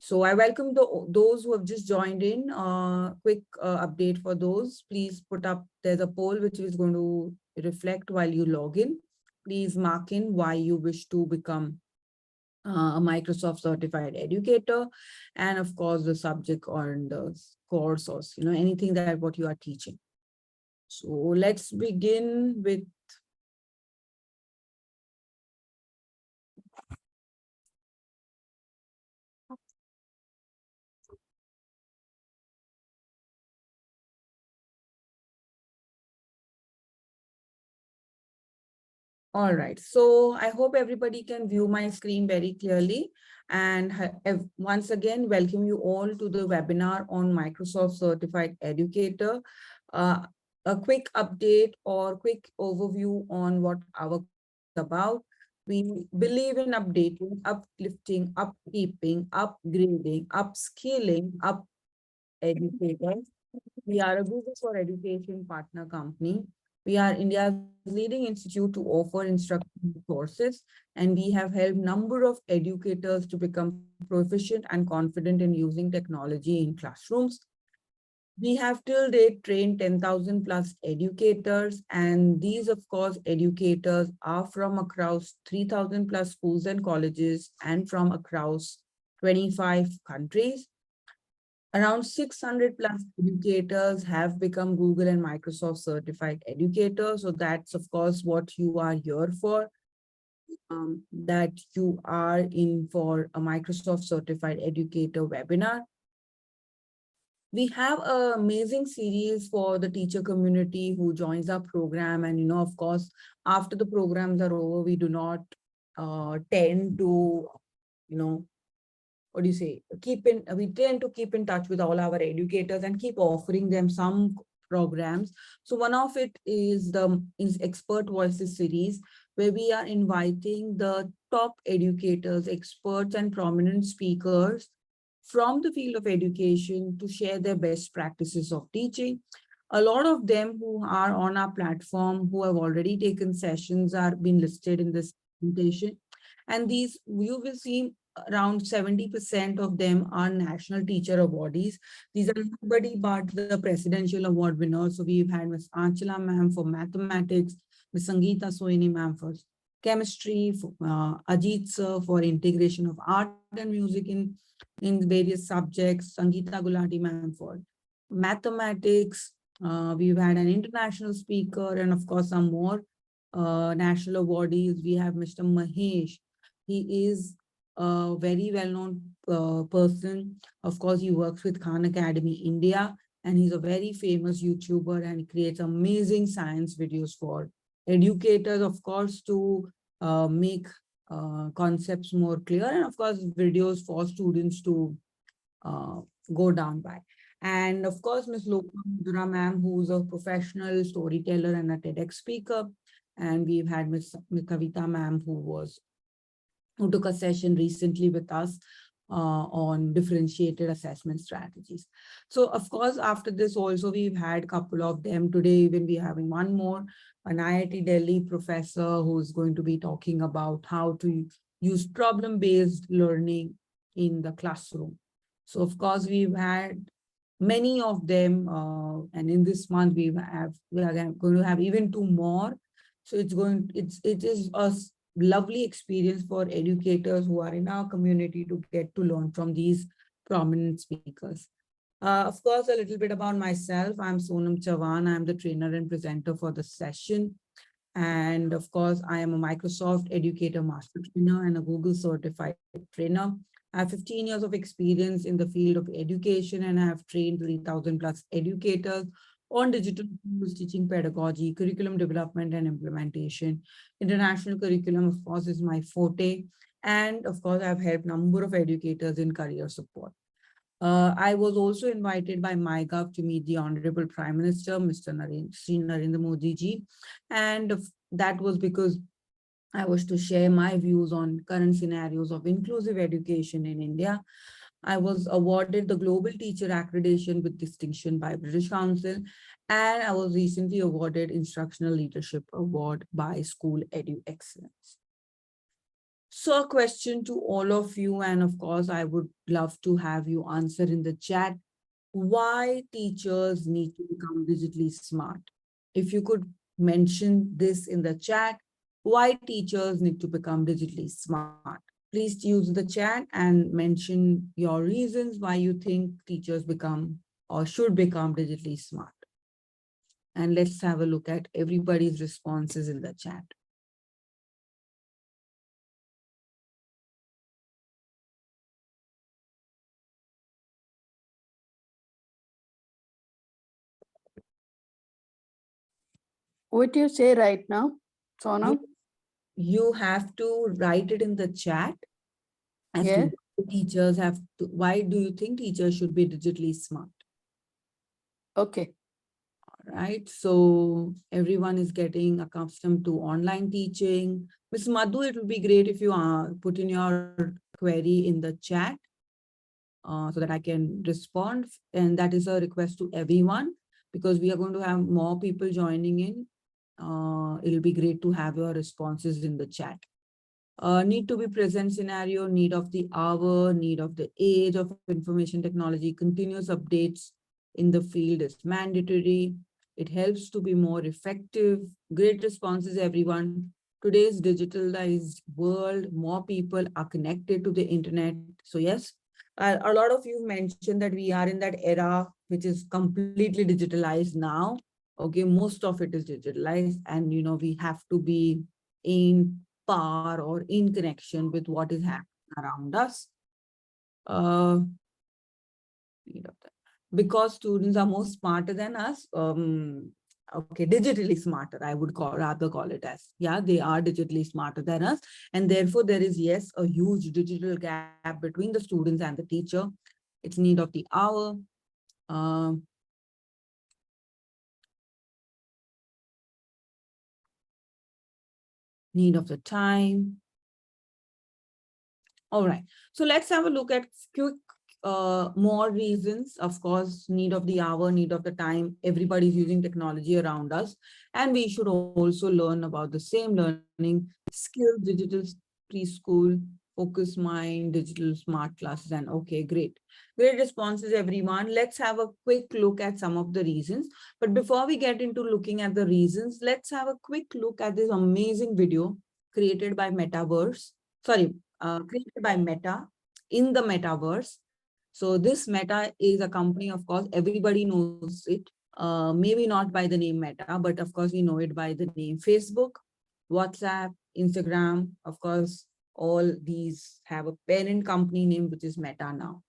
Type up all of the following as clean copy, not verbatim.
So I welcome those who have just joined in. Quick update for those. Please put up, there's a poll which is going to reflect while you log in. Please mark in why you wish to become a Microsoft certified educator, and of course the subject or the course or anything that what you are teaching. So let's begin with all right. So I hope everybody can view my screen very clearly. And once again, welcome you all to the webinar on Microsoft Certified Educator. Uh, a quick update or quick overview on what our about. We believe in updating, uplifting, upkeeping, upgrading, upskilling, up educators. We are a Google for Education partner company. We are India's leading institute to offer instructional courses, and we have helped number of educators to become proficient and confident in using technology in classrooms. We have till date trained 10,000 plus educators, and these, of course, educators are from across 3,000 plus schools and colleges and from across 25 countries. Around 600 plus educators have become Google and Microsoft certified educators. So that's, of course, what you are here for, that you are in for a Microsoft certified educator webinar. We have an amazing series for the teacher community who joins our program. And, of course, after the programs are over, we do not tend to, what do you say, we tend to keep in touch with all our educators and keep offering them some programs. So one of it is the Expert Voices series, where we are inviting the top educators, experts, and prominent speakers from the field of education to share their best practices of teaching. A lot of them who are on our platform, who have already taken sessions, are being listed in this presentation. And these, you will see around 70% of them are national teacher awardees. These are nobody but the presidential award winners. So we've had Ms. Anchala ma'am for mathematics, Ms. Sangeeta Soini ma'am for chemistry, Ajit sir for integration of art and music in various subjects, Sangeeta Gulati ma'am for mathematics. We've had an international speaker, and of course some more national awardees. We have Mr. Mahesh. He is a very well-known person. Of course, he works with Khan Academy India, and he's a very famous YouTuber, and he creates amazing science videos for educators, of course, to make concepts more clear, and of course, videos for students to go down by. And of course, Ms. Lokam ma'am, who's a professional storyteller and a TEDx speaker. And we've had Ms. Kavita ma'am, who took a session recently with us on differentiated assessment strategies. So of course, after this also, we've had a couple of them. Today, even we're having one more, an IIT Delhi professor who's going to be talking about how to use problem-based learning in the classroom. So of course, we've had many of them, and in this month we are going to have even two more. So it is a lovely experience for educators who are in our community to get to learn from these prominent speakers. Of course, a little bit about myself. I'm Sonam Chavan. I'm the trainer and presenter for the session. And of course, I am a Microsoft Educator Master Trainer and a Google Certified Trainer. I have 15 years of experience in the field of education, and I have trained 3,000 plus educators on digital tools, teaching pedagogy, curriculum development and implementation. International curriculum, of course, is my forte. And of course, I've helped a number of educators in career support. I was also invited by MyGov to meet the Honorable Prime Minister, Mr. Narendra Modi ji. And that was because I was to share my views on current scenarios of inclusive education in India. I was awarded the Global Teacher Accreditation with distinction by British Council, and I was recently awarded Instructional Leadership Award by School Edu Excellence. So a question to all of you, and of course, I would love to have you answer in the chat. Why teachers need to become digitally smart? If you could mention this in the chat, why teachers need to become digitally smart? Please use the chat and mention your reasons why you think teachers become or should become digitally smart. And let's have a look at everybody's responses in the chat. What do you say right now, Sona? You have to write it in the chat as Yeah. to why teachers have to, why do you think teachers should be digitally smart? Okay. Right. So everyone is getting accustomed to online teaching. Ms. Madhu, it would be great if you put in your query in the chat so that I can respond. And that is a request to everyone because we are going to have more people joining in. It'll be great to have your responses in the chat. Need to be present scenario, need of the hour, need of the age of information technology, continuous updates in the field is mandatory. It helps to be more effective. Great responses, everyone. Today's digitalized world, more people are connected to the internet. So yes, a lot of you mentioned that we are in that era, which is completely digitalized now. Okay, most of it is digitalized and, we have to be in par or in connection with what is happening around us. Uh, because students are more smarter than us. Okay, digitally smarter, I would rather call it as. Yeah, they are digitally smarter than us. And therefore, there is, yes, a huge digital gap between the students and the teacher. It's need of the hour. Uh, need of the time. All right, so let's have a look at quick more reasons. Of course, need of the hour, need of the time. Everybody's using technology around us, and we should also learn about the same learning skills, digital preschool, focus mind, digital smart classes, and okay, great responses, everyone. Let's have a quick look at some of the reasons. But before we get into looking at the reasons, let's have a quick look at this amazing video created by Metaverse. Sorry, created by Meta in the metaverse. So this Meta is a company, of course, everybody knows it. Maybe not by the name Meta, but of course we know it by the name Facebook, WhatsApp, Instagram. Of course, all these have a parent company name, which is Meta now.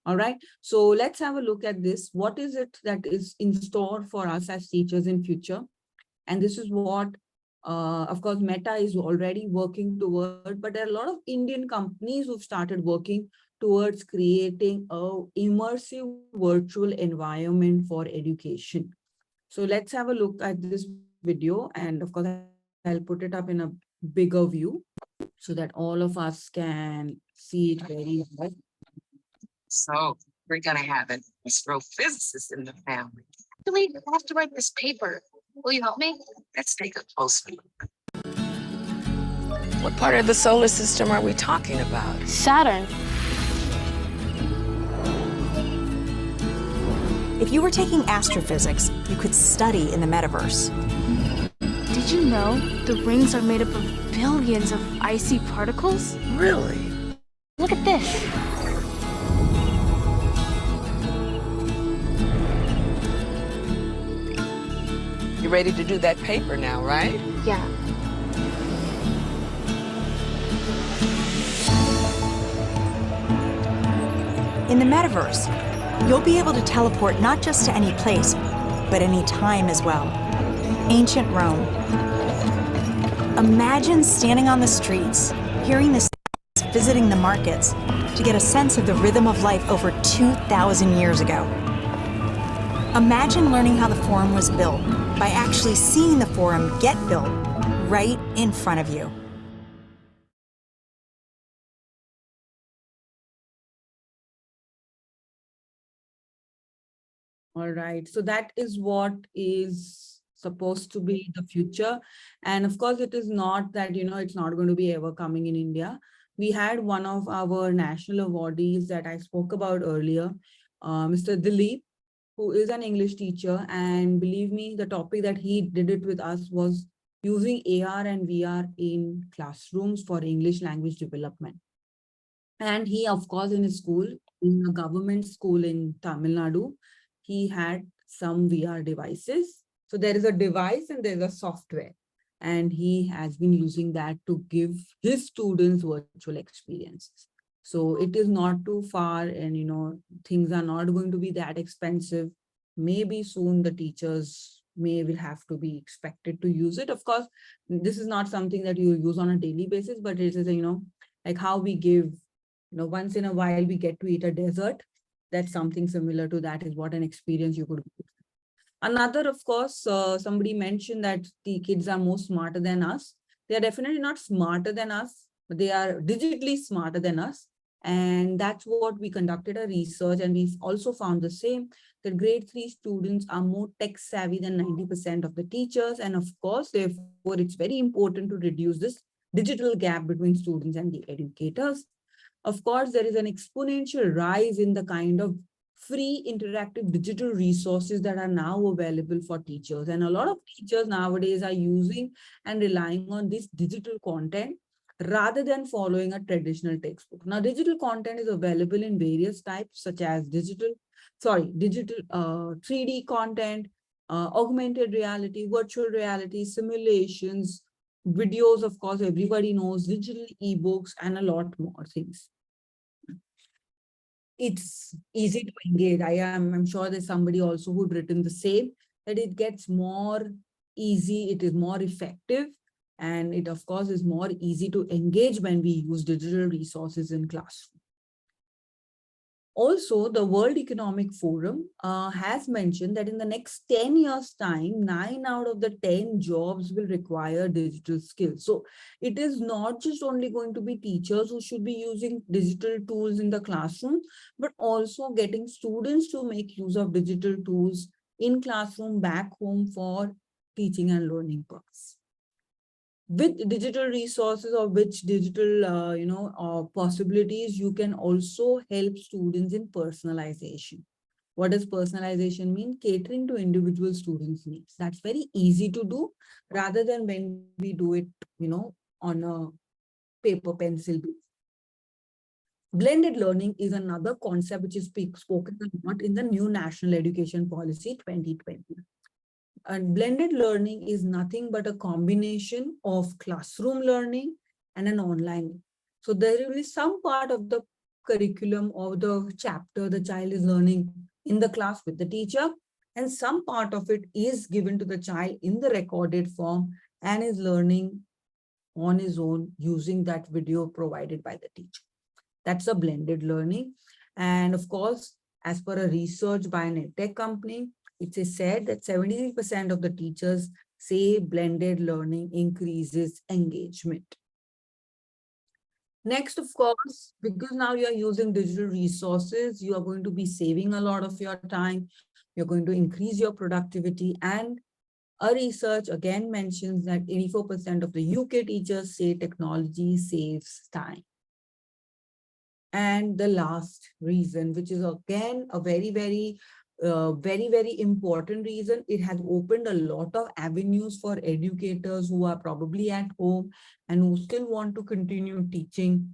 All right. So let's have a look at this. What is it that is in store for us as teachers in future? And this is what, of course, Meta is already working toward, but there are a lot of Indian companies who've started working towards creating a immersive virtual environment for education. So let's have a look at this video. And of course, I'll put it up in a bigger view so that all of us can see it very well. So we're gonna have an astrophysicist in the family. Really, I have to write this paper. Will you help me? Let's take a close look. What part of the solar system are we talking about? Saturn. If you were taking astrophysics, you could study in the metaverse. Did you know the rings are made up of billions of icy particles? Really? Look at this. You ready to do that paper now, right? Yeah. In the metaverse, you'll be able to teleport not just to any place, but any time as well. Ancient Rome. Imagine standing on the streets, hearing the sounds, visiting the markets, to get a sense of the rhythm of life over 2,000 years ago. Imagine learning how the Forum was built by actually seeing the Forum get built right in front of you. All right. So that is what is supposed to be the future. And of course, it is not that, it's not going to be ever coming in India. we had one of our national awardees that I spoke about earlier, Mr. Dilip, who is an English teacher. And believe me, the topic that he did it with us was using AR and VR in classrooms for English language development. And he, of course, in his school, in a government school in Tamil Nadu, he had some VR devices. So there is a device and there's a software. And he has been using that to give his students virtual experiences. So it is not too far, and things are not going to be that expensive. Maybe soon the teachers may will have to be expected to use it. Of course, this is not something that you use on a daily basis, but it is, like how we give, once in a while we get to eat a dessert. That's something similar to that, is what an experience you could give. Another, of course, somebody mentioned that the kids are more smarter than us. They are definitely not smarter than us, but they are digitally smarter than us. And that's what we conducted a research, and we've also found the same, that grade 3 students are more tech savvy than 90% of the teachers. And of course, therefore, it's very important to reduce this digital gap between students and the educators. Of course, there is an exponential rise in the kind of free interactive digital resources that are now available for teachers. And a lot of teachers nowadays are using and relying on this digital content rather than following a traditional textbook. Now, digital content is available in various types, such as digital 3D content, augmented reality, virtual reality, simulations, videos, of course, everybody knows, digital ebooks, and a lot more things. It's easy to engage. I'm sure there's somebody also who'd written the same, that it gets more easy, it is more effective, and it, of course, is more easy to engage when we use digital resources in classroom. Also, the World Economic Forum has mentioned that in the next 10 years' time, 9 out of the 10 jobs will require digital skills. So it is not just only going to be teachers who should be using digital tools in the classroom, but also getting students to make use of digital tools in classroom back home for teaching and learning purpose. With digital resources or which digital possibilities, you can also help students in personalization. What does personalization mean? Catering to individual students' needs. That's very easy to do, rather than when we do it on a paper pencil base. Blended learning is another concept which is spoken a lot in the new National Education Policy 2020. And blended learning is nothing but a combination of classroom learning and an online. So there will be some part of the curriculum or the chapter the child is learning in the class with the teacher, and some part of it is given to the child in the recorded form and is learning on his own using that video provided by the teacher. That's a blended learning. And of course, as per a research by an edtech company, it is said that 73% of the teachers say blended learning increases engagement. Next, of course, because now you're using digital resources, you are going to be saving a lot of your time. You're going to increase your productivity. And a research again mentions that 84% of the UK teachers say technology saves time. And the last reason, which is again a very, very important reason, it has opened a lot of avenues for educators who are probably at home and who still want to continue teaching,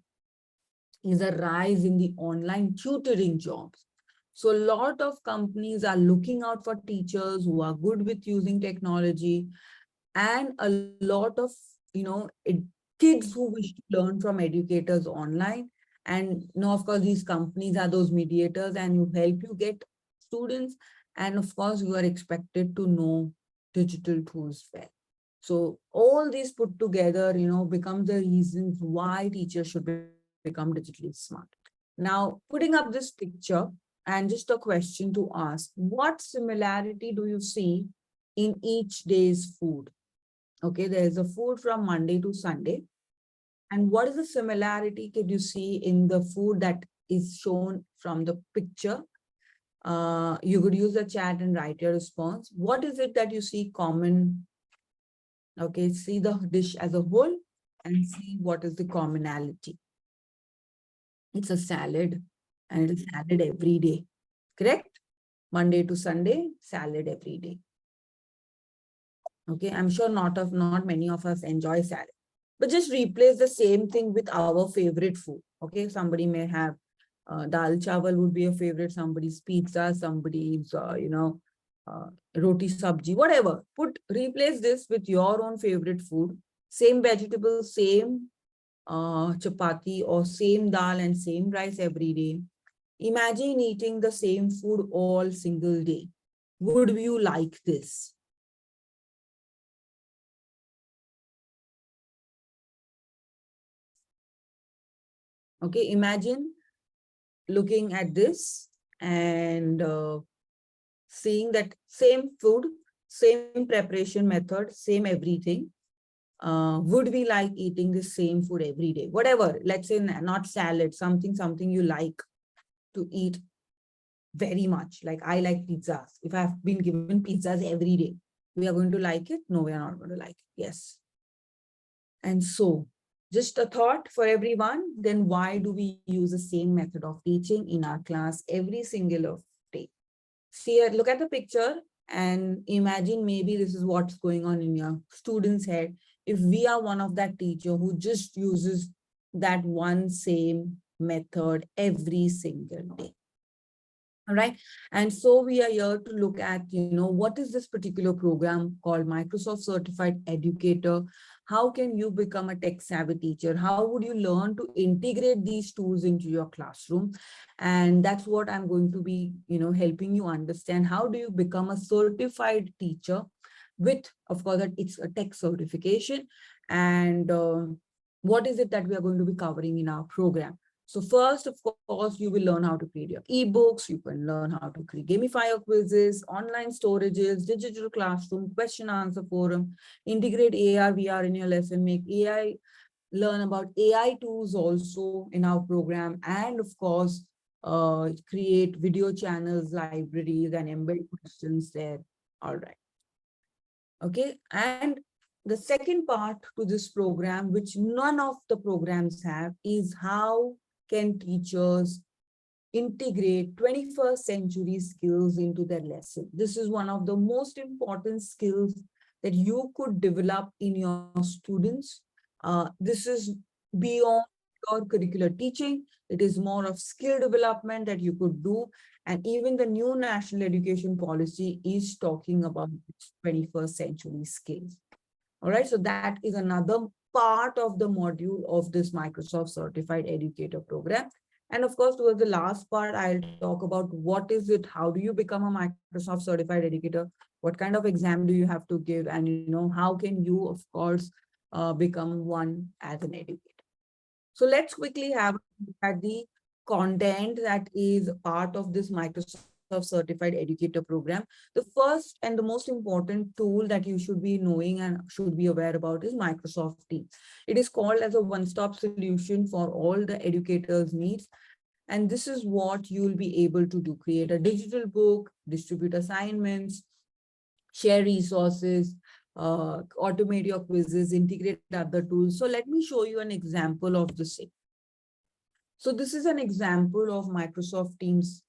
is a rise in the online tutoring jobs. So a lot of companies are looking out for teachers who are good with using technology, and a lot of kids who wish to learn from educators online. And of course, these companies are those mediators and you help you get students. And of course, you are expected to know digital tools well. So all these put together, becomes the reasons why teachers should become digitally smart. Now, putting up this picture and just a question to ask, what similarity do you see in each day's food? Okay, there's a food from Monday to Sunday. And what is the similarity could you see in the food that is shown from the picture? You could use the chat and write your response. What is it that you see common? Okay, see the dish as a whole and see what is the commonality. It's a salad, and it's salad every day. Correct? Monday to Sunday, salad every day. Okay, I'm sure not many of us enjoy salad. But just replace the same thing with our favorite food. Okay, somebody may have dal chawal would be a favorite, somebody's pizza, somebody's roti sabji, whatever. Replace this with your own favorite food. Same vegetables, same chapati or same dal and same rice every day. Imagine eating the same food all single day. Would you like this? Okay, imagine looking at this and seeing that same food, same preparation method, same everything. Would we like eating the same food every day? Whatever, let's say not salad, something you like to eat very much. Like I like pizzas. If I've been given pizzas every day, we are going to like it? No, we are not going to like it. Yes. And so, just a thought for everyone, then why do we use the same method of teaching in our class every single day? See, look at the picture and imagine maybe this is what's going on in your student's head. If we are one of that teacher who just uses that one same method every single day. All right. And so we are here to look at, what is this particular program called Microsoft Certified Educator? How can you become a tech savvy teacher? How would you learn to integrate these tools into your classroom? And that's what I'm going to be, helping you understand. How do you become a certified teacher with, of course, that it's a tech certification, and what is it that we are going to be covering in our program? So first, of course, you will learn how to create your ebooks. You can learn how to create gamify your quizzes, online storages, digital classroom, question answer forum, integrate AR, VR in your lesson, make AI, learn about AI tools also in our program, and of course, create video channels, libraries, and embed questions there. All right. Okay. And the second part to this program, which none of the programs have, is how can teachers integrate 21st century skills into their lesson. This is one of the most important skills that you could develop in your students. This is beyond your curricular teaching. It is more of skill development that you could do. And even the new national education policy is talking about 21st century skills. All right, so that is another part of the module of this Microsoft Certified Educator program. And of course, towards the last part, I'll talk about what is it, how do you become a Microsoft Certified Educator, what kind of exam do you have to give, and how can you, of course, become one as an educator. So let's quickly have a look at the content that is part of this Microsoft Certified Educator program. The first and the most important tool that you should be knowing and should be aware about is Microsoft Teams. It is called as a one-stop solution for all the educators' needs. And this is what you'll be able to do: create a digital book, distribute assignments, share resources, automate your quizzes, integrate other tools. So let me show you an example of the same. So this is an example of Microsoft Teams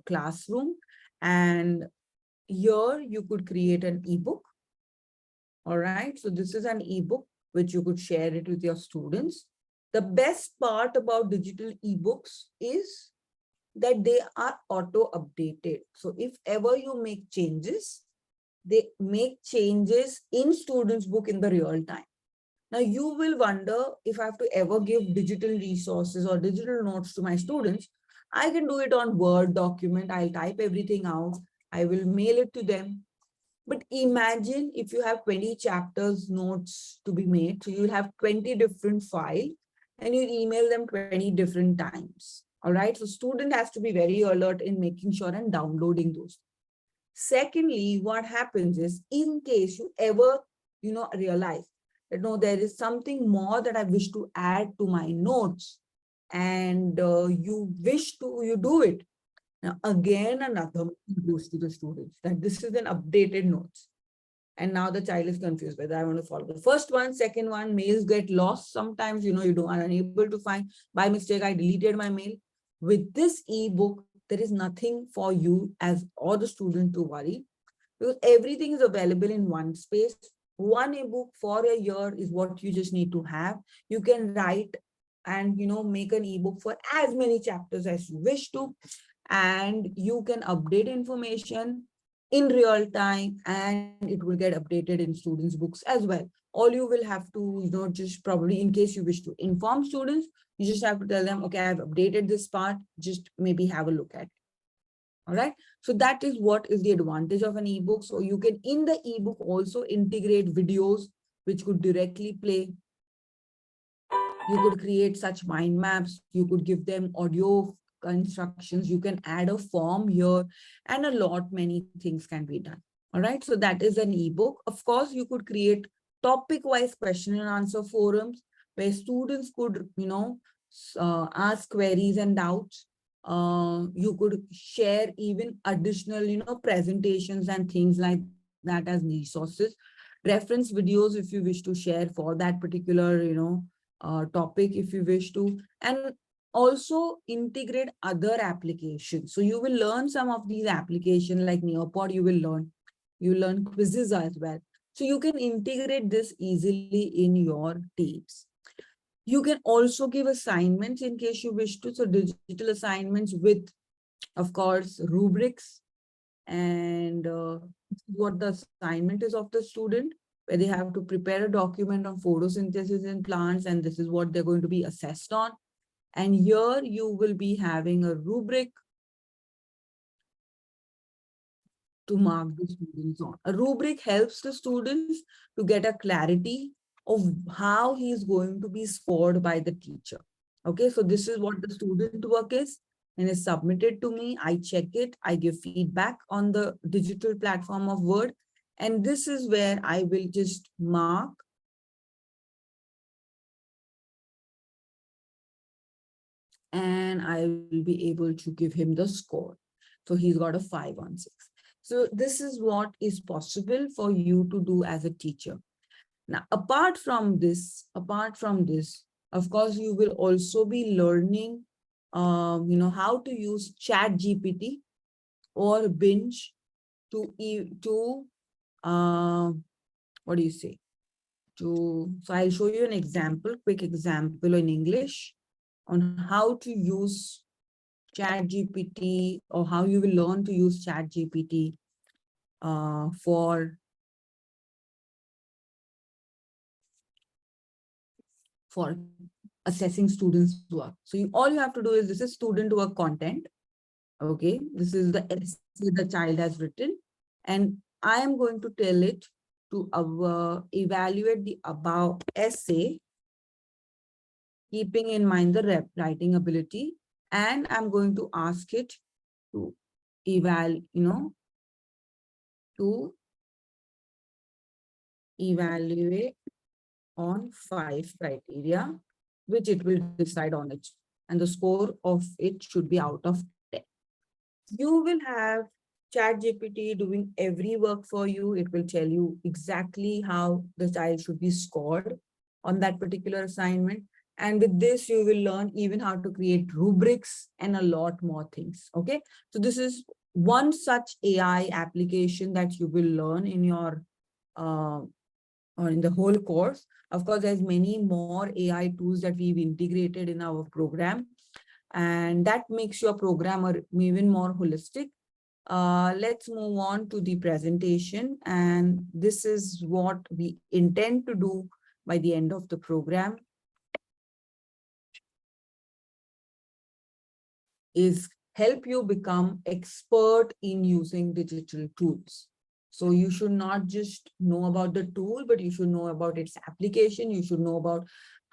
classroom. And here you could create an ebook. All right. So this is an ebook which you could share it with your students. The best part about digital ebooks is that they are auto updated. So if ever you make changes, they make changes in students' book in the real time. Now you will wonder, if I have to ever give digital resources or digital notes to my students, I can do it on Word document. I'll type everything out. I will mail it to them. But imagine if you have 20 chapters notes to be made. So you'll have 20 different files and you email them 20 different times. All right. So student has to be very alert in making sure and downloading those. Secondly, what happens is, in case you ever, realize that no, there is something more that I wish to add to my notes, and you do it. Now, again, another goes to the students that this is an updated notes. And now the child is confused whether I want to follow the first one, second one. Mails get lost sometimes, you don't are unable to find. By mistake, I deleted my mail. With this ebook, there is nothing for you as or the student to worry, because everything is available in one space. One ebook for a year is what you just need to have. You can write and make an ebook for as many chapters as you wish to, and you can update information in real time, and it will get updated in students books as well. All you will have to just probably, in case you wish to inform students, you just have to tell them, okay, I've updated this part, just maybe have a look at it. All right. So that is what is the advantage of an ebook. So you can in the ebook also integrate videos which could directly play. You could create such mind maps. You could give them audio instructions. You can add a form here, and a lot many things can be done. All right. So that is an ebook. Of course, you could create topic-wise question and answer forums where students could, ask queries and doubts. You could share even additional, presentations and things like that as resources. Reference videos if you wish to share for that particular, topic if you wish to, and also integrate other applications. So you will learn some of these applications like Neopod, you learn quizzes as well. So you can integrate this easily in your teams. You can also give assignments in case you wish to. So digital assignments with, of course, rubrics, and what the assignment is of the student, where they have to prepare a document on photosynthesis in plants, and this is what they're going to be assessed on. And here you will be having a rubric to mark the students on. A rubric helps the students to get a clarity of how he is going to be scored by the teacher. Okay, so this is what the student work is, and is submitted to me. I check it, I give feedback on the digital platform of Word, and this is where I will just mark and I will be able to give him the score. So he's got a 5 on 6. So this is what is possible for you to do as a teacher. Now, apart from this, of course, you will also be learning, how to use Chat GPT or Binge to what do you say? So I'll show you an example, quick example in English on how to use Chat GPT, or how you will learn to use Chat GPT for assessing students' work. So all you have to do is, this is student work content. Okay, this is the essay the child has written, and I am going to tell it to evaluate the above essay, keeping in mind the writing ability, and I'm going to ask it to to evaluate on 5 criteria, which it will decide on its, and the score of it should be out of 10. You will have ChatGPT doing every work for you. It will tell you exactly how the child should be scored on that particular assignment. And with this, you will learn even how to create rubrics and a lot more things. Okay. So this is one such AI application that you will learn in your or in the whole course. Of course, there's many more AI tools that we've integrated in our program, and that makes your program even more holistic. Let's move on to the presentation, and this is what we intend to do by the end of the program, is help you become expert in using digital tools. So you should not just know about the tool, but you should know about its application. You should know about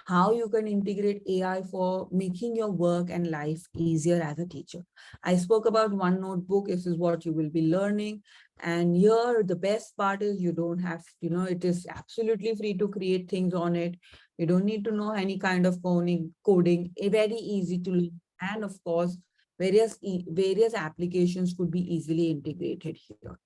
how you can integrate AI for making your work and life easier as a teacher. I spoke about one notebook. This is what you will be learning. And here, the best part is you don't have, it is absolutely free to create things on it. You don't need to know any kind of coding, very easy to learn. And of course, various applications could be easily integrated here.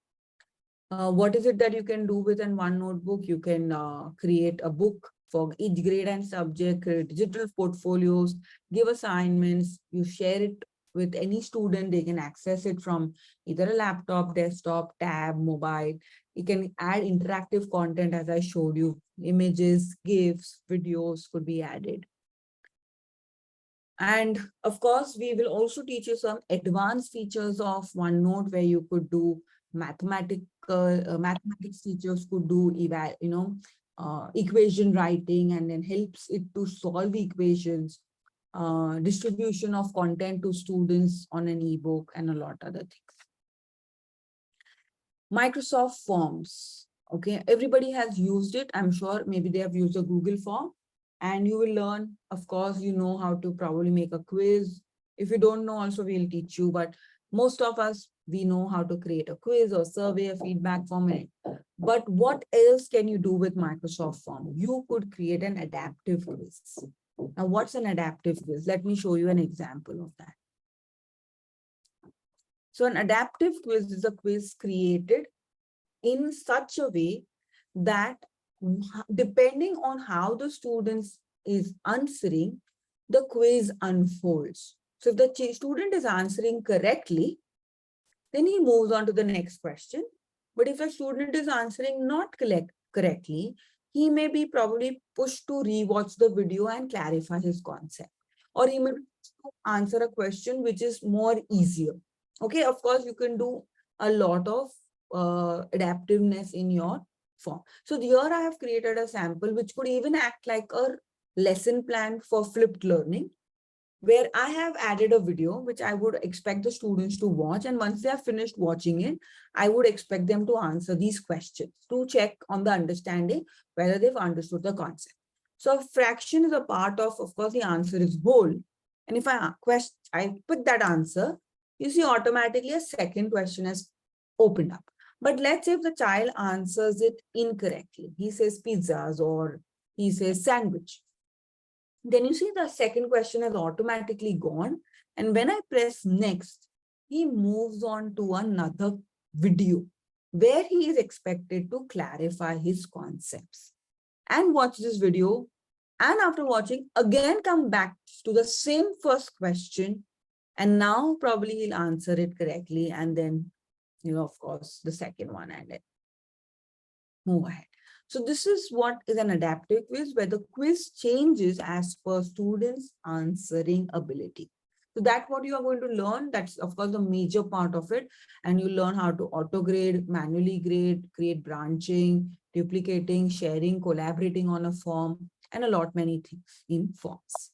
What is it that you can do with in one notebook? You can create a book for each grade and subject, create digital portfolios, give assignments, you share it with any student. They can access it from either a laptop, desktop, tab, mobile. You can add interactive content as I showed you. Images, GIFs, videos could be added. And of course, we will also teach you some advanced features of OneNote where you could do mathematics teachers could do equation writing, and then helps it to solve equations, distribution of content to students on an ebook, and a lot other things. Microsoft Forms. Okay, everybody has used it. I'm sure maybe they have used a Google form, and you will learn, of course, you know how to probably make a quiz. If you don't know, also we'll teach you, but most of us, we know how to create a quiz or survey, a feedback form. But what else can you do with Microsoft Form? You could create an adaptive quiz. Now, what's an adaptive quiz? Let me show you an example of that. So an adaptive quiz is a quiz created in such a way that depending on how the students is answering, the quiz unfolds. So if the student is answering correctly, then he moves on to the next question. But if a student is answering not correctly, he may be probably pushed to rewatch the video and clarify his concept. Or he may answer a question which is more easier. Okay, of course, you can do a lot of adaptiveness in your form. So here I have created a sample which could even act like a lesson plan for flipped learning, where I have added a video which I would expect the students to watch. And once they have finished watching it, I would expect them to answer these questions to check on the understanding whether they've understood the concept. So a fraction is a part of course, the answer is whole. And if I pick that answer, you see automatically a second question has opened up. But let's say if the child answers it incorrectly, he says pizzas or he says sandwich, then you see the second question has automatically gone. And when I press next, he moves on to another video where he is expected to clarify his concepts and watch this video. And after watching, again come back to the same first question. And now probably he'll answer it correctly. And then, of course, the second one, and then move ahead. So this is what is an adaptive quiz, where the quiz changes as per students' answering ability. So that's what you are going to learn. That's, of course, the major part of it. And you learn how to auto-grade, manually grade, create branching, duplicating, sharing, collaborating on a form, and a lot many things in forms.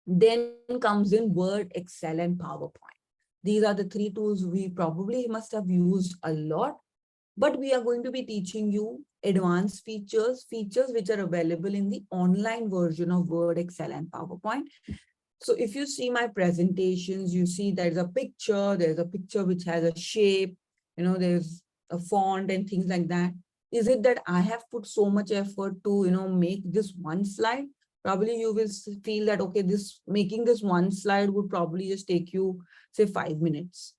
Then comes in Word, Excel, and PowerPoint. These are the three tools we probably must have used a lot. But we are going to be teaching you advanced features which are available in the online version of Word, Excel, and PowerPoint. So if you see my presentations, you see there's a picture which has a shape, there's a font and things like that. Is it that I have put so much effort to, make this one slide? Probably you will feel that, okay, making this one slide would probably just take you, say, 5 minutes.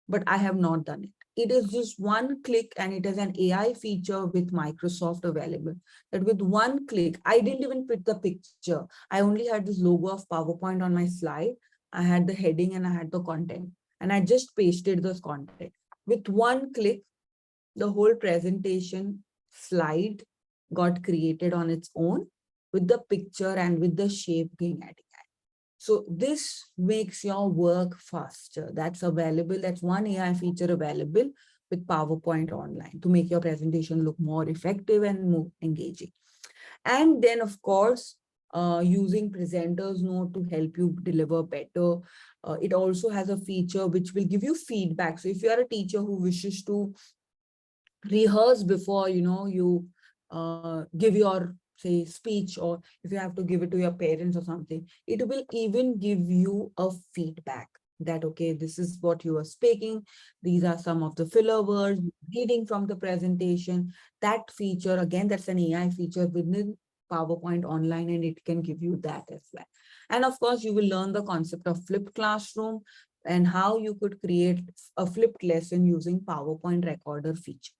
But I have not done it. It is just one click, and it is an AI feature with Microsoft available. That with one click, I didn't even put the picture. I only had this logo of PowerPoint on my slide. I had the heading and I had the content. And I just pasted this content. With one click, the whole presentation slide got created on its own with the picture and with the shape being added. So this makes your work faster. That's available. That's one AI feature available with PowerPoint Online to make your presentation look more effective and more engaging. And then, of course, using Presenters Note to help you deliver better. It also has a feature which will give you feedback. So if you are a teacher who wishes to rehearse before, you give your, say, speech, or if you have to give it to your parents or something, it will even give you a feedback that, okay, this is what you are speaking. These are some of the filler words, reading from the presentation. That feature, again, that's an AI feature within PowerPoint Online, and it can give you that as well. And of course, you will learn the concept of flipped classroom. and how you could create a flipped lesson using PowerPoint recorder feature.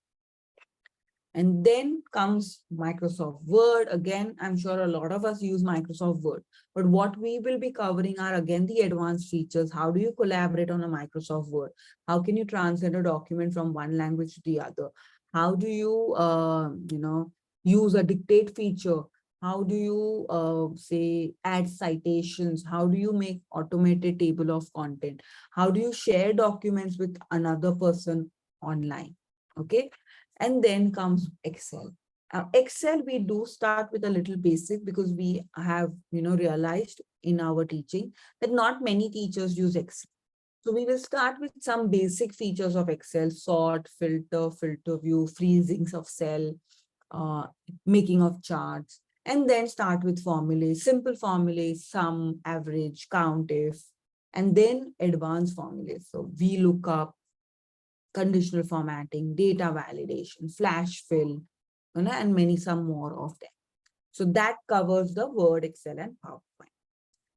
And then comes Microsoft Word. Again, I'm sure a lot of us use Microsoft Word, but what we will be covering are again the advanced features. How do you collaborate on a Microsoft Word? How can you translate a document from one language to the other? How do you, use a dictate feature? How do you say add citations? How do you make automated table of content? How do you share documents with another person online? Okay. And then comes Excel. Excel, we do start with a little basic because we have, realized in our teaching that not many teachers use Excel. So we will start with some basic features of Excel: sort, filter view, freezings of cell, uh, making of charts, and then start with formulas, simple formulas, sum, average, count if, and then advanced formulas. So VLOOKUP, conditional formatting, data validation, flash fill, and many some more of them. So that covers the Word, Excel, and PowerPoint.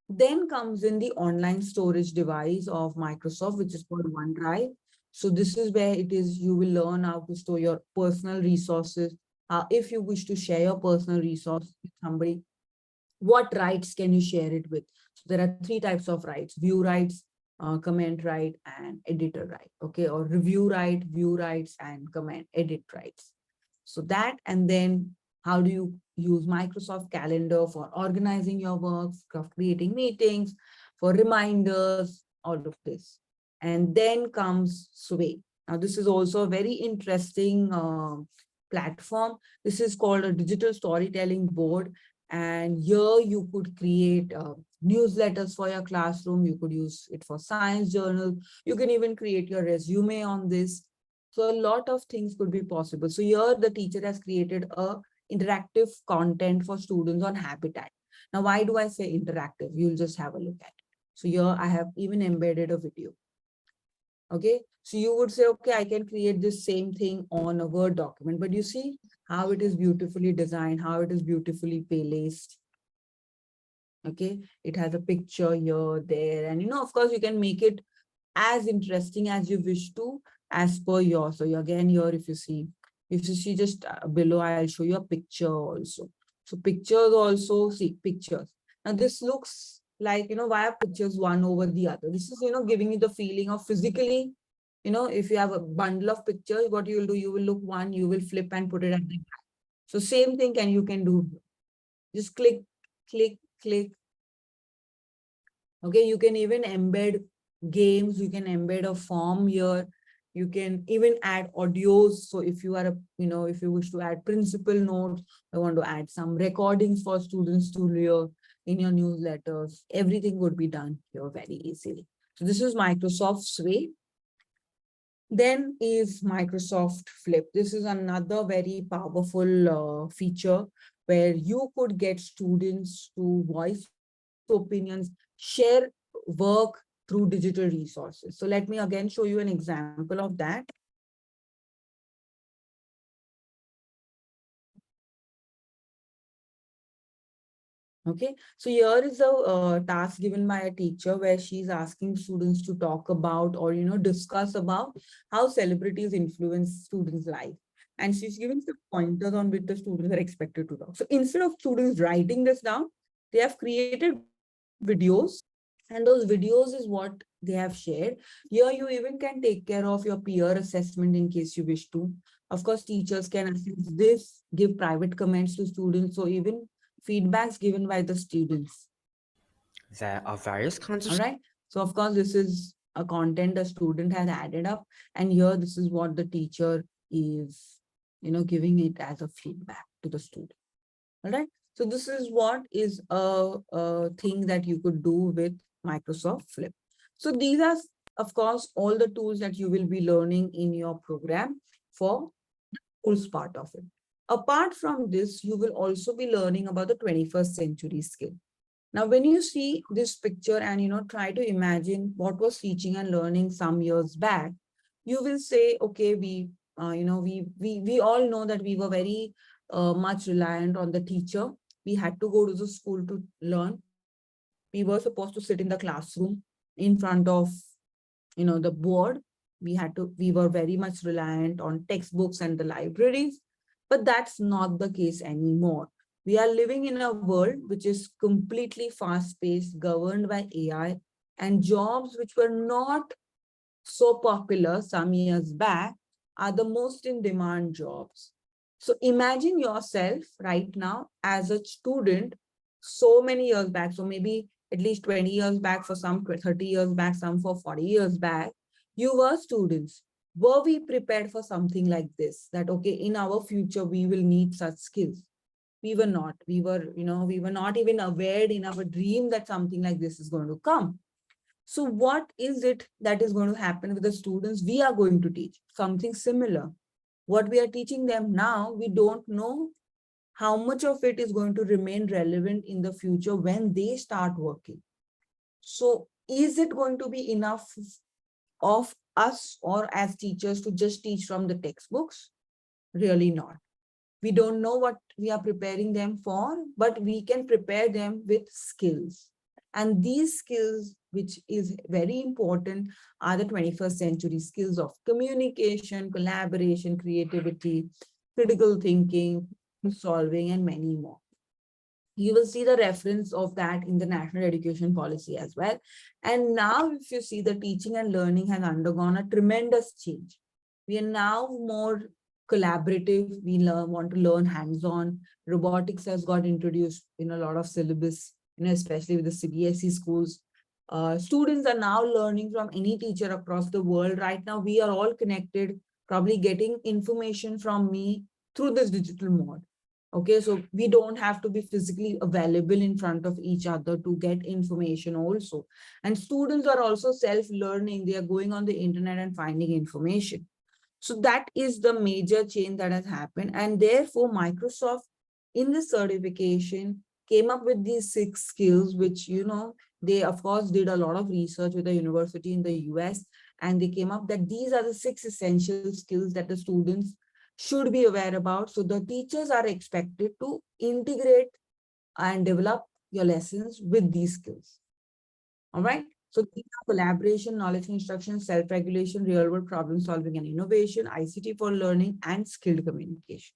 Then comes in the online storage device of Microsoft, which is called OneDrive. So this is where it is, you will learn how to store your personal resources. If you wish to share your personal resource with somebody, what rights can you share it with? So there are three types of rights: view rights, comment right, and editor right. Okay, or review right, view rights, and comment edit rights. So that, and then how do you use Microsoft Calendar for organizing your work, for creating meetings, for reminders, all of this. And then comes Sway. Now, this is also a very interesting platform. This is called a digital storytelling board. And here you could create newsletters for your classroom. You could use it for science journals. You can even create your resume on this. So a lot of things could be possible. So here the teacher has created a interactive content for students on habitat. Now, why do I say interactive? You'll just have a look at it. So here I have even embedded a video. Okay, so you would say, okay, I can create this same thing on a Word document, but you see how it is beautifully designed, how it is beautifully placed. Okay, it has a picture here, there, and of course, you can make it as interesting as you wish to, as per your. So again, here, if you see just below, I'll show you a picture also. So pictures also, see pictures. Now this looks like, why are pictures one over the other? This is, giving you the feeling of physically, if you have a bundle of pictures, what you will do, you will look one, you will flip and put it at the back. So same thing you can do. Just click, click, click. Okay, you can even embed games, you can embed a form here, you can even add audios. So if you are if you wish to add principal notes, I want to add some recordings for students to hear in your newsletters, everything would be done here very easily. So this is Microsoft Sway. Then is Microsoft Flip. This is another very powerful feature where you could get students to voice opinions, share work through digital resources. So let me again show you an example of that. Okay, so here is a task given by a teacher where she's asking students to talk about or discuss about how celebrities influence students' life. And she's giving some pointers on which the students are expected to talk. So instead of students writing this down, they have created videos, and those videos is what they have shared. Here you even can take care of your peer assessment in case you wish to. Of course, teachers can assess this, give private comments to students, so even feedbacks given by the students. There are various kinds All of right. So of course, this is a content a student has added up. And here, this is what the teacher is, giving it as a feedback to the student. All right. So this is what is a thing that you could do with Microsoft Flip. So these are, of course, all the tools that you will be learning in your program for tools part of it. Apart from this, you will also be learning about the 21st century skill. Now, when you see this picture and, try to imagine what was teaching and learning some years back, you will say, okay, we all know that we were very much reliant on the teacher. We had to go to the school to learn. We were supposed to sit in the classroom in front of the board. We were very much reliant on textbooks and the libraries, but that's not the case anymore. We are living in a world which is completely fast-paced, governed by AI, and jobs which were not so popular some years back are the most in demand jobs. So imagine yourself right now as a student so many years back, so maybe at least 20 years back for some, 30 years back, some for 40 years back, you were students. Were we prepared for something like this? That, okay, in our future, we will need such skills. We were not. We were not even aware in our dream that something like this is going to come. So what is it that is going to happen with the students we are going to teach? Something similar. What we are teaching them now, we don't know how much of it is going to remain relevant in the future when they start working. So is it going to be enough of us or as teachers to just teach from the textbooks? Really not. We don't know what we are preparing them for, but we can prepare them with skills. And these skills, which is very important, are the 21st century skills of communication, collaboration, creativity, critical thinking, solving, and many more. You will see the reference of that in the national education policy as well. And now if you see, the teaching and learning has undergone a tremendous change. We are now more collaborative. We want to learn hands-on. Robotics has got introduced in a lot of syllabus, especially with the CBSE schools. Students are now learning from any teacher across the world. Right now, we are all connected, probably getting information from me through this digital mode. Okay, so we don't have to be physically available in front of each other to get information also. And students are also self-learning. They are going on the internet and finding information. So that is the major change that has happened. And therefore, Microsoft in this certification came up with these 6 skills, which, they of course did a lot of research with a university in the US, and they came up that these are the 6 essential skills that the students should be aware about. So the teachers are expected to integrate and develop your lessons with these skills. All right. So these are collaboration, knowledge instruction, self-regulation, real-world problem solving and innovation, ICT for learning, and skilled communication.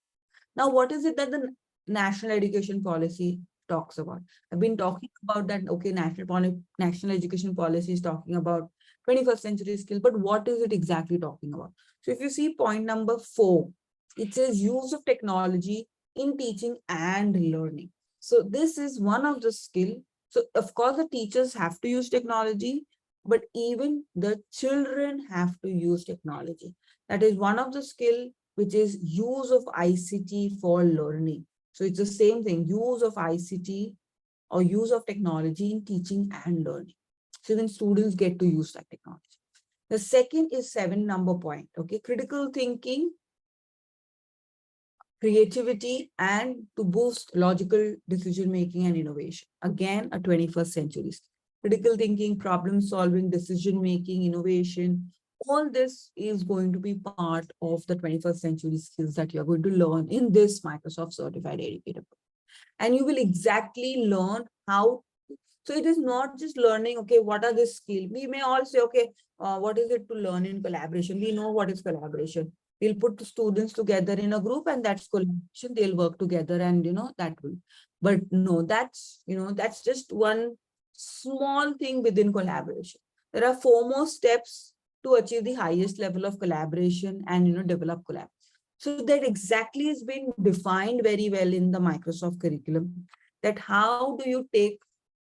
Now, what is it that the national education policy talks about? I've been talking about that, okay, national education policy is talking about 21st century skills, but what is it exactly talking about? So if you see point number 4, it says use of technology in teaching and learning. So this is one of the skill. So of course, the teachers have to use technology, but even the children have to use technology. That is one of the skill, which is use of ICT for learning. So it's the same thing, use of ICT or use of technology in teaching and learning. So then students get to use that technology. The second is 7 number point, okay, critical thinking, creativity, and to boost logical decision-making and innovation. Again, a 21st century. Critical thinking, problem solving, decision-making, innovation, all this is going to be part of the 21st century skills that you're going to learn in this Microsoft Certified Educator. And you will exactly learn how. So it is not just learning, okay, what are the skills? We may all say, okay, what is it to learn in collaboration? We know what is collaboration. We'll put the students together in a group and that's collaboration. They'll work together and, that will. But no, that's just one small thing within collaboration. There are 4 more steps to achieve the highest level of collaboration and, develop collaboration. So that exactly has been defined very well in the Microsoft curriculum, that how do you take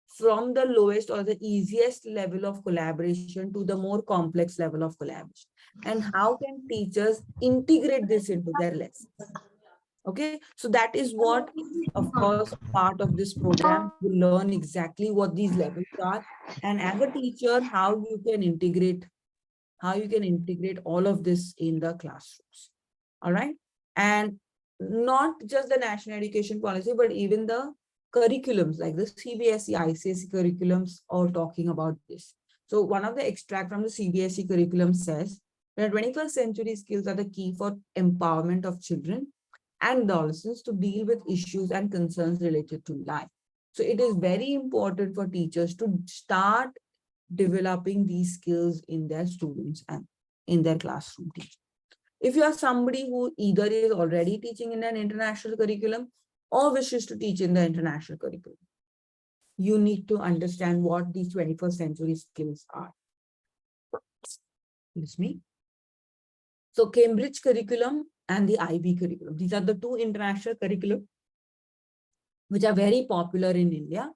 from the lowest or the easiest level of collaboration to the more complex level of collaboration, and how can teachers integrate this into their lessons. Okay, so that is what is, of course, part of this program. You learn exactly what these levels are, and as a teacher, how you can integrate all of this in the classrooms. All right, and not just the national education policy, but even the curriculums like the CBSE, ICSE curriculums are talking about this. So one of the extract from the CBSE curriculum says that 21st century skills are the key for empowerment of children and adolescents to deal with issues and concerns related to life. So it is very important for teachers to start developing these skills in their students and in their classroom teaching. If you are somebody who either is already teaching in an international curriculum or wishes to teach in the international curriculum, you need to understand what these 21st century skills are. Excuse me. So Cambridge curriculum and the IB curriculum, these are the two international curriculum which are very popular in India.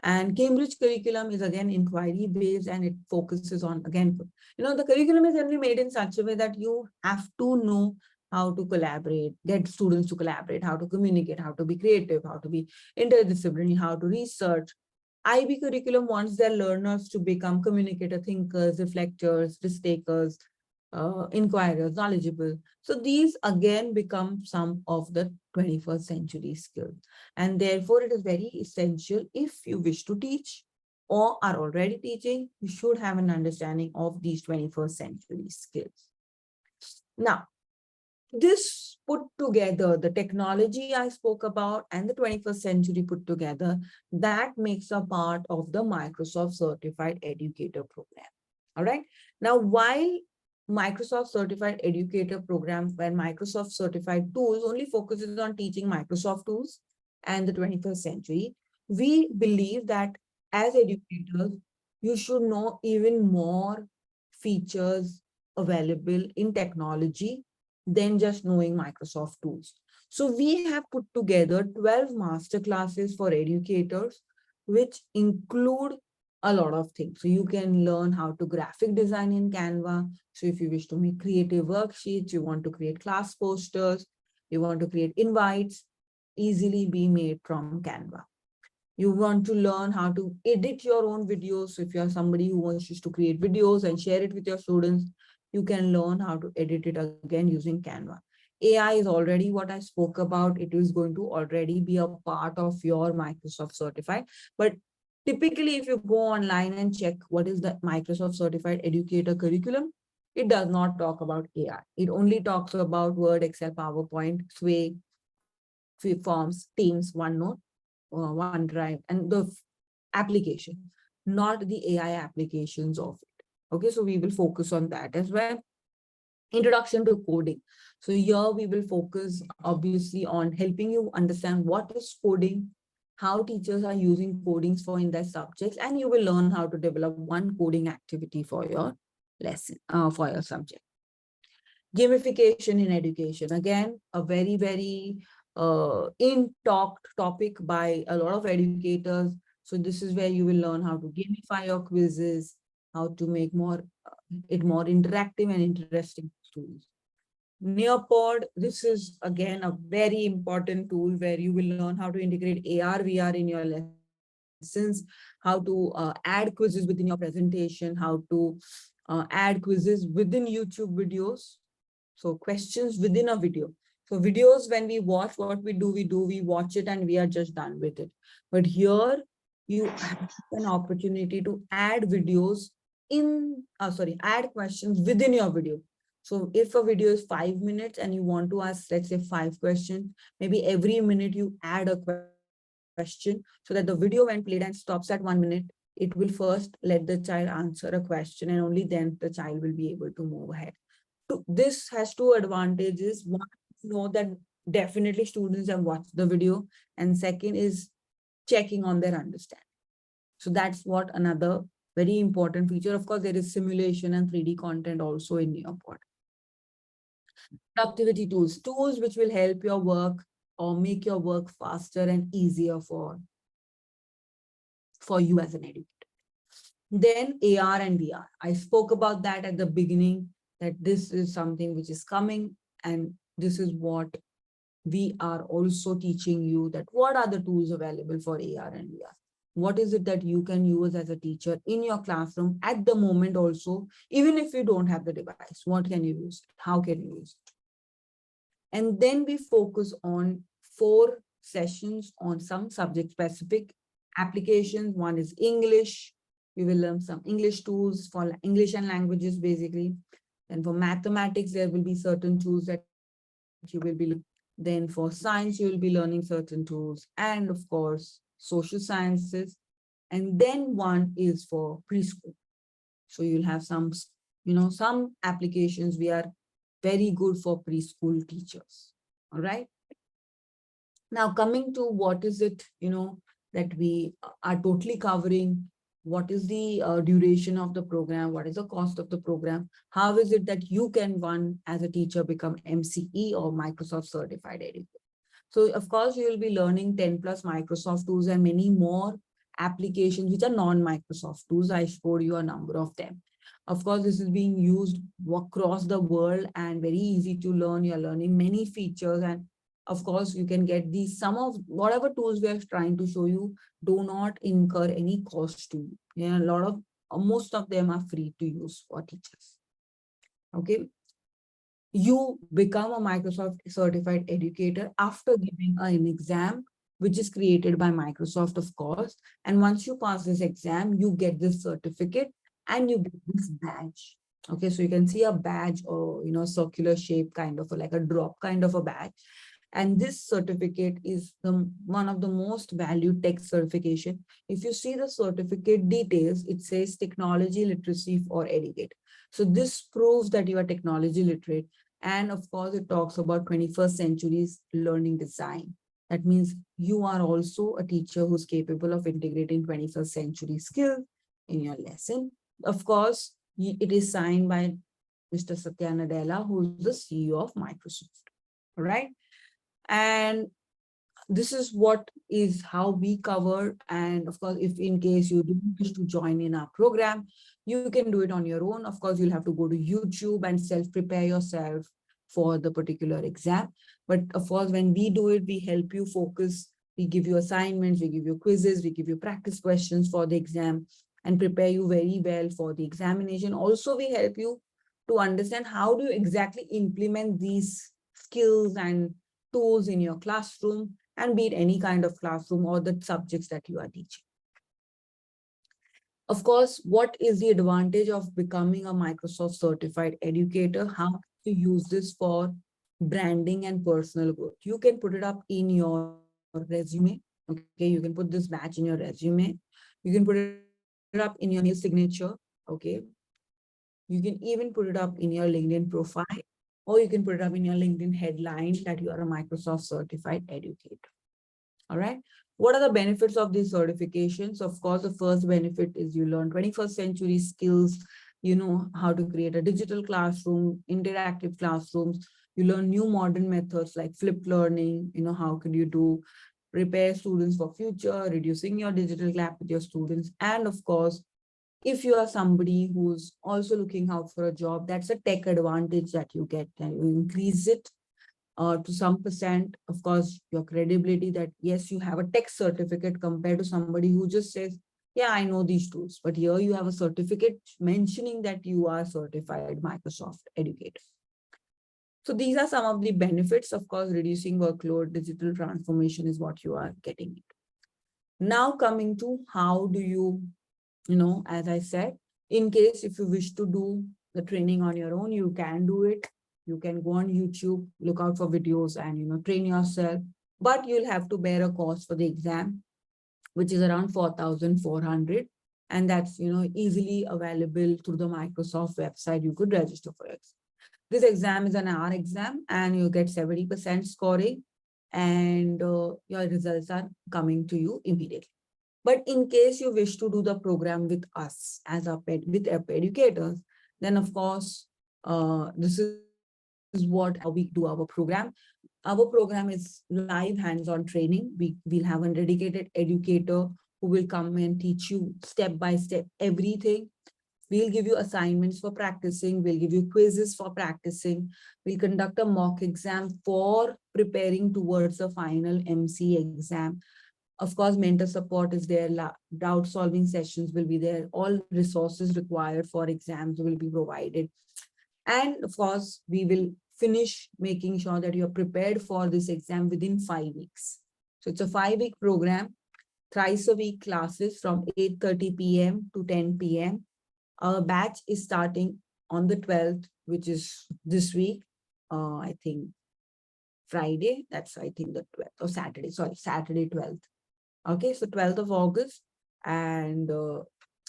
And Cambridge curriculum is again inquiry based, and it focuses on, again, the curriculum is only made in such a way that you have to know how to collaborate, get students to collaborate, how to communicate, how to be creative, how to be interdisciplinary, how to research. IB curriculum wants their learners to become communicator thinkers, reflectors, risk takers, inquirers, knowledgeable. So these again become some of the 21st century skills. And therefore, it is very essential if you wish to teach or are already teaching, you should have an understanding of these 21st century skills. Now, this put together, the technology I spoke about and the 21st century put together, that makes a part of the Microsoft Certified Educator program. All right. Now, while Microsoft Certified Educator program, where Microsoft Certified Tools only focuses on teaching Microsoft tools and the 21st century, we believe that as educators, you should know even more features available in technology than just knowing Microsoft tools. So we have put together 12 master classes for educators, which include a lot of things. So you can learn how to graphic design in Canva. So if you wish to make creative worksheets, you want to create class posters, you want to create invites, easily be made from Canva. You want to learn how to edit your own videos. So if you are somebody who wants to create videos and share it with your students, you can learn how to edit it again using Canva. AI is already what I spoke about. It is going to already be a part of your Microsoft Certified. But typically, if you go online and check what is the Microsoft Certified Educator curriculum, it does not talk about AI. It only talks about Word, Excel, PowerPoint, Sway, Forms, Teams, OneNote, OneDrive, and the application, not the AI applications of it. Okay, so we will focus on that as well. Introduction to coding. So here we will focus obviously on helping you understand what is coding, how teachers are using codings for in their subjects, and you will learn how to develop one coding activity for your lesson, for your subject. Gamification in education, again, a very, very in talked topic by a lot of educators. So this is where you will learn how to gamify your quizzes, how to make it more interactive and interesting for students. Nearpod, this is again a very important tool where you will learn how to integrate AR, VR in your lessons, how to add quizzes within your presentation, how to add quizzes within YouTube videos. So questions within a video. So videos, when we watch, what we watch it and we are just done with it. But here you have an opportunity to add videos add questions within your video. So if a video is 5 minutes and you want to ask, let's say 5 questions, maybe every minute you add a question so that the video when played and stops at 1 minute, it will first let the child answer a question and only then the child will be able to move ahead. This has two advantages. One, know that definitely students have watched the video, and second is checking on their understanding. So that's what another very important feature. Of course, there is simulation and 3D content also in Nearpod. Productivity tools, tools which will help your work or make your work faster and easier for you as an educator. Then AR and VR. I spoke about that at the beginning, that this is something which is coming, and this is what we are also teaching you, that what are the tools available for AR and VR. What is it that you can use as a teacher in your classroom at the moment also, even if you don't have the device? What can you use? How can you use it? And then we focus on 4 sessions on some subject specific applications. One is English. We will learn some English tools for English and languages, basically. And for mathematics, there will be certain tools that you will be learning. Then for science, you will be learning certain tools. And of course, social sciences. And then one is for preschool. So you'll have some, some applications we are very good for preschool teachers. All right. Now coming to what is it, that we are totally covering, what is the duration of the program, what is the cost of the program, how is it that you can one as a teacher become MCE or Microsoft certified educator. So of course, you will be learning 10 plus Microsoft tools and many more applications which are non-Microsoft tools. I showed you a number of them. Of course, this is being used across the world and very easy to learn. You're learning many features, and of course, you can get these, some of whatever tools we are trying to show you do not incur any cost to you. Yeah, a lot of, most of them are free to use for teachers. Okay. You become a Microsoft certified educator after giving an exam, which is created by Microsoft, of course. And once you pass this exam, you get this certificate and you get this badge. Okay, so you can see a badge or, circular shape, kind of like a drop kind of a badge. And this certificate is one of the most valued tech certification. If you see the certificate details, it says technology literacy for educate. So this proves that you are technology literate. And of course, it talks about 21st century's learning design. That means you are also a teacher who's capable of integrating 21st century skills in your lesson. Of course, it is signed by Mr. Satya Nadella, who's the CEO of Microsoft. All right. And this is what is how we cover. And of course, if in case you do wish to join in our program, you can do it on your own. Of course, you'll have to go to YouTube and self-prepare yourself for the particular exam. But of course, when we do it, we help you focus. We give you assignments, we give you quizzes, we give you practice questions for the exam and prepare you very well for the examination. Also, we help you to understand how do you exactly implement these skills and tools in your classroom, and be it any kind of classroom or the subjects that you are teaching. Of course, what is the advantage of becoming a Microsoft certified educator? How to use this for branding and personal growth? You can put it up in your resume. Okay, you can put this badge in your resume. You can put it up in your email signature. Okay, you can even put it up in your LinkedIn profile, or you can put it up in your LinkedIn headline that you are a Microsoft certified educator. All right. What are the benefits of these certifications? Of course, the first benefit is you learn 21st century skills. You know how to create a digital classroom, interactive classrooms. You learn new modern methods like flipped learning. How could you do prepare students for future, reducing your digital gap with your students. And of course, if you are somebody who's also looking out for a job, that's a tech advantage that you get, and you increase it to some percent, of course, your credibility that yes, you have a tech certificate compared to somebody who just says, yeah, I know these tools. But here you have a certificate mentioning that you are certified Microsoft educator. So these are some of the benefits. Of course, reducing workload, digital transformation is what you are getting. Now coming to how do you, as I said, in case if you wish to do the training on your own, you can do it. You can go on YouTube, look out for videos and, train yourself, but you'll have to bear a cost for the exam, which is around 4,400. And that's, easily available through the Microsoft website. You could register for it. This exam is an hour exam and you get 70% scoring and your results are coming to you immediately. But in case you wish to do the program with us as with our educators, then of course, this is how we do our program. Our program is live hands-on training. We'll have a dedicated educator who will come and teach you step by step everything. We'll give you assignments for practicing. We'll give you quizzes for practicing. We'll conduct a mock exam for preparing towards the final MC exam. Of course, mentor support is there. Doubt solving sessions will be there. All resources required for exams will be provided. And of course, we will finish making sure that you're prepared for this exam within 5 weeks. So it's a 5-week program, thrice a week classes from 8:30 p.m. to 10 p.m. Our batch is starting on the 12th, which is this week, I think Friday, that's I think the 12th, or Saturday 12th. Okay, so 12th of August. And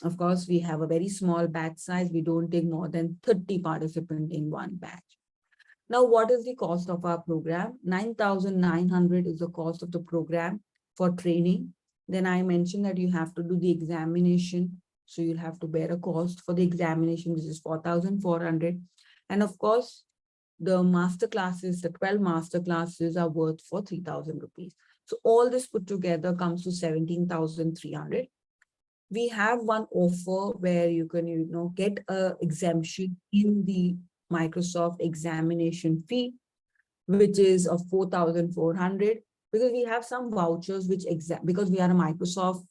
Of course, we have a very small batch size. We don't take more than 30 participants in one batch. Now, what is the cost of our program? 9,900 is the cost of the program for training. Then I mentioned that you have to do the examination. So you'll have to bear a cost for the examination, which is 4,400. And of course, the master classes, the 12 master classes are worth for 3,000 rupees. So all this put together comes to 17,300. We have one offer where you can, get a exemption in the Microsoft examination fee, which is of 4,400, because we have some vouchers because we are a Microsoft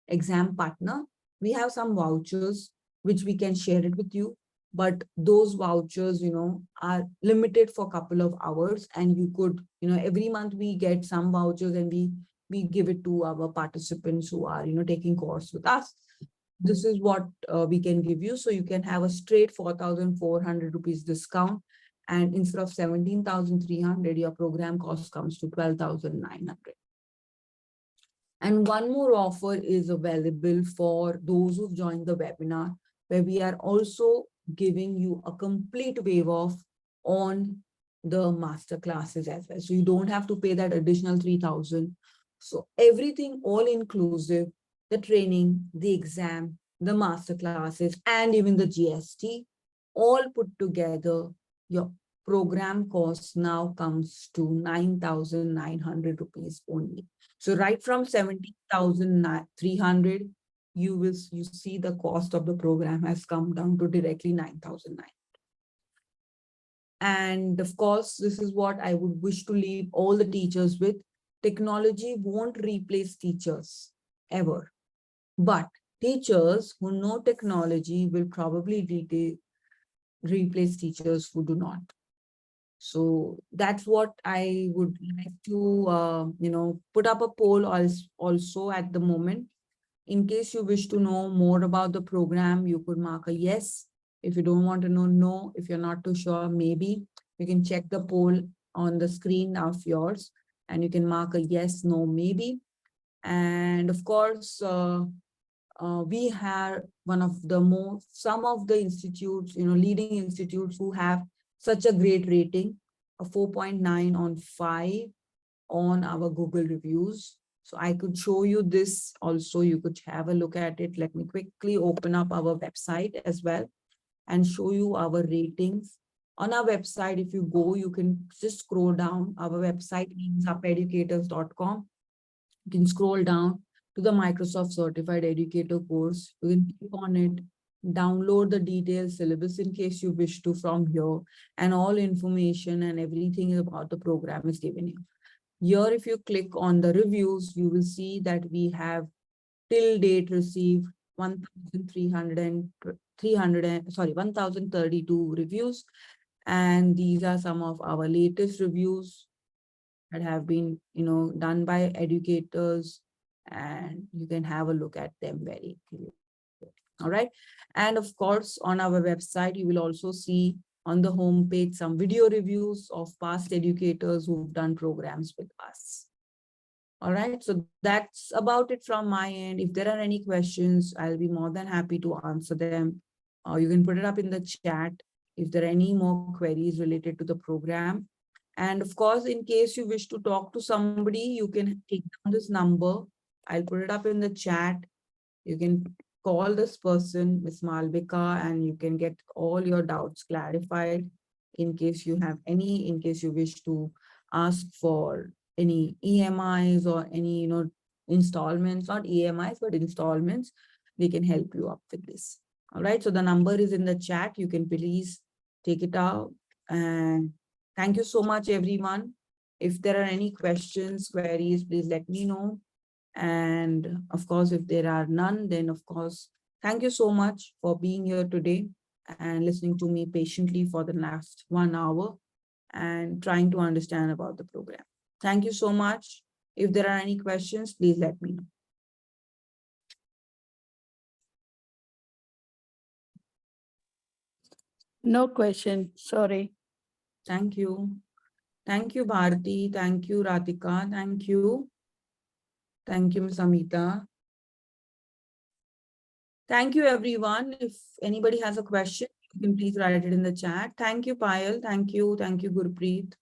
exam partner, we have some vouchers which we can share it with you. But those vouchers, are limited for a couple of hours, and you could, every month we get some vouchers and we give it to our participants who are, taking course with us. This is what we can give you. So you can have a straight 4,400 rupees discount. And instead of 17,300, your program cost comes to 12,900. And one more offer is available for those who've joined the webinar, where we are also giving you a complete waive off on the master classes as well. So you don't have to pay that additional 3,000. So everything all inclusive, the training, the exam, the master classes, and even the GST, all put together, your program cost now comes to 9,900 rupees only. So right from 17,300, you see the cost of the program has come down to directly 9,900. And of course, this is what I would wish to leave all the teachers with. Technology won't replace teachers ever, but teachers who know technology will probably replace teachers who do not. So that's what I would like to, put up a poll also at the moment. In case you wish to know more about the program, you could mark a yes. If you don't want to know, no. If you're not too sure, maybe. You can check the poll on the screen of yours, and you can mark a yes, no, maybe. And of course, we have some of the institutes, leading institutes who have such a great rating, a 4.9 on 5 on our Google reviews. So I could show you this also. You could have a look at it. Let me quickly open up our website as well and show you our ratings. On our website, if you go, you can just scroll down. Our website is upeducators.com. You can scroll down to the Microsoft Certified Educator course. You can click on it, download the detailed syllabus in case you wish to from here, and all information and everything about the program is given you. Here, if you click on the reviews, you will see that we have till date received 1,032 reviews. And these are some of our latest reviews that have been, done by educators, and you can have a look at them very clearly. All right. And of course, on our website, you will also see on the homepage some video reviews of past educators who've done programs with us. All right, so that's about it from my end. If there are any questions, I'll be more than happy to answer them. You can put it up in the chat if there are any more queries related to the program. And of course, in case you wish to talk to somebody, you can take down this number. I'll put it up in the chat. You can call this person, Ms. Malvika, and you can get all your doubts clarified in case you have any, in case you wish to ask for any EMIs or any, installments, not EMIs, but installments. They can help you up with this. All right, so the number is in the chat. You can please take it out. And thank you so much, everyone. If there are any questions, queries, please let me know. And of course, if there are none, then of course, thank you so much for being here today and listening to me patiently for the last 1 hour and trying to understand about the program. Thank you so much. If there are any questions, please let me know. No question. Sorry. Thank you. Thank you, Bharti. Thank you, Ratika. Thank you. Thank you, Ms. Amita. Thank you, everyone. If anybody has a question, you can please write it in the chat. Thank you, Payal. Thank you. Thank you, Gurpreet.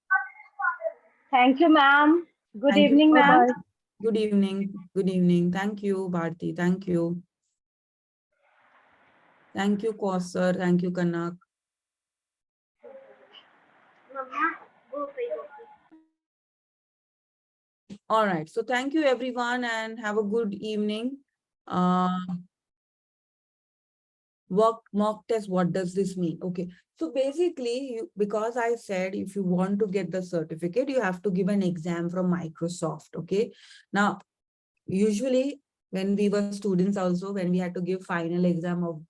Thank you, ma'am. Good Thank you. evening, ma'am. Bye-bye. Good evening. Good evening. Thank you, Bharti. Thank you. Thank you, Kausar. Thank you, Kanak. All right. So thank you, everyone, and have a good evening. Uh, mock test, what does this mean? Okay. So basically, because I said if you want to get the certificate, you have to give an exam from Microsoft. Okay. Now, usually when we were students also, when we had to give final exam of,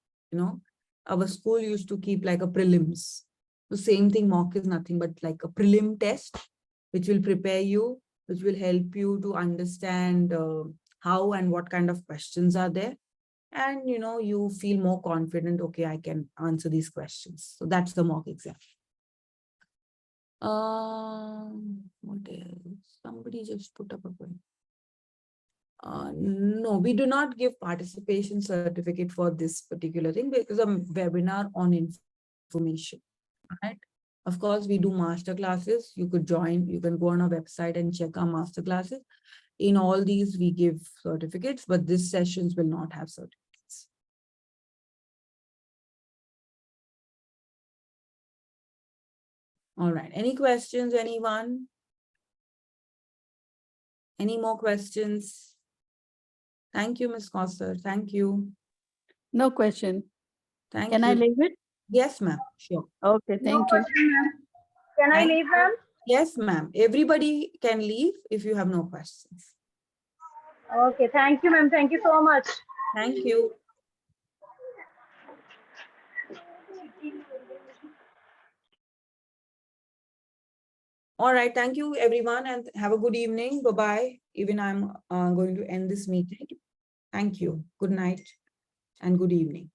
our school used to keep like a prelims. The same thing, mock is nothing but like a prelim test, which will prepare you, which will help you to understand how and what kind of questions are there. And, you feel more confident, okay, I can answer these questions. So that's the mock exam. What else? Somebody just put up a point. No, we do not give participation certificate for this particular thing because a webinar on information, right? Of course, we do master classes. You could join, you can go on our website and check our master classes. In all these, we give certificates, but these sessions will not have certificates. All right, any questions, anyone? Any more questions? Thank you, Ms. Koster. Thank you. No question. Thank Can you. I leave it? Yes, ma'am. Sure. Okay, No thank you. question, ma'am. Can I Thank leave, you. ma'am? Yes, ma'am. Everybody can leave if you have no questions. Okay, thank you, ma'am. Thank you so much. Thank you. All right. Thank you, everyone, and have a good evening. Bye-bye. Even I'm going to end this meeting. Thank you. Good night and good evening.